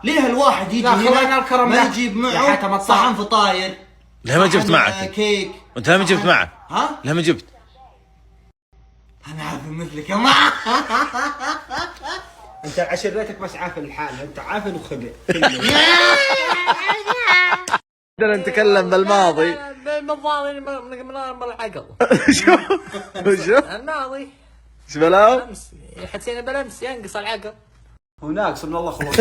ليه الواحد يجي هنا ما يجيب معه صحن فطاير؟ ليه ما جبت معك؟ كيك. وانت ليه ما جبت معك؟ ها؟ ليه ما جبت؟ انا عارف مثلك يا ما انت عشرتك بس عافل الحال، انت عافل وخلع. بدنا نتكلم بالماضي. بالماضي من العقل. شو؟ الماضي. ايش بلاو؟ امس حسينا بالامس ينقص العقل. هناك سبحان الله خلاص.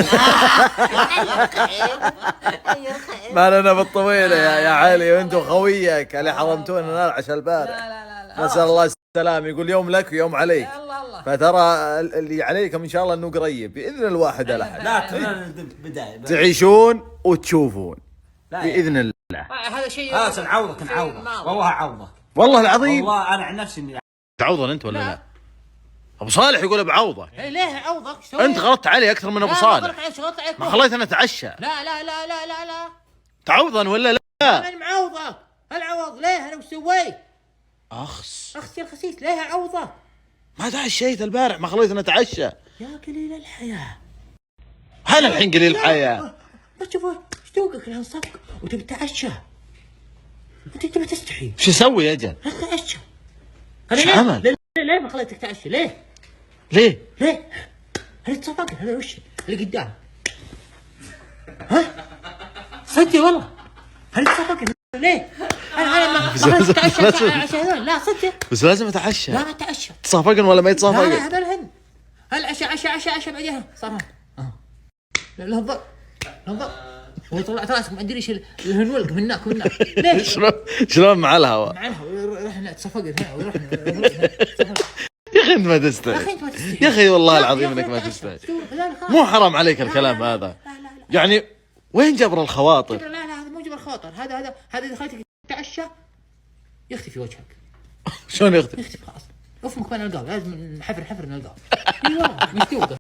ما لنا بالطويله يا علي، وانتم خويك اللي حرمتونا نرعش البارح. لا نسال الله السلام. يقول يوم لك ويوم عليك، الله. فترى اللي عليكم ان شاء الله انه قريب باذن الواحد الاحد. لا بداية تعيشون وتشوفون باذن الله. هذا شيء ها سنعوضك والله عوضك. والله العظيم. والله انا عن نفسي اني تعوضن انت ولا لا؟ ابو صالح يقول بعوضك. ليه عوضك؟ انت غلطت علي اكثر من ابو صالح. ما خليتنا نتعشى. لا تعوضا ولا لا؟ انا معوضك. العوض ليه؟ انا وش سويت؟ اخس اختي الخسيس ليه عوضك؟ ما تعشيت البارح، ما خليتنا نتعشى. يا قليل الحياه. هلا الحين قليل الحياه. ما تشوف ايش توقك الحين صفق وتبي تتعشى. انت تبي تستحي. شو اسوي يا اجل؟ تتعشى. ايش عمل؟ ليه ما خليتك تعشى؟ ليه؟ ليه؟ هذا تصفق هذا وش اللي قدام؟ ها؟ صدق والله. هذا تصفق ليه؟ انا ما خليتك تعشى عشان لا صدق. بس لازم اتعشى. لا اتعشى. تصافقن ولا ما يتصافقن؟ لا هذا الهن. العشاء عشاء بعدها صار لحظة وطلعت راسك ما ادري ايش الهنولق من هناك ليش؟ شلون مع الهواء؟ مع الهواء رحنا تصفقنا هنا ورحنا يا اخي انت ما تستحي. يا اخي والله العظيم انك ما تستحي. مو حرام عليك الكلام هذا؟ يعني وين جبر الخواطر؟ لا هذا مو جبر خواطر. هذا اذا خليتك تتعشى يختفي وجهك. شلون يختفي؟ خلاص افمك بين القاب لازم حفر نلقاه. اي والله مش توقف.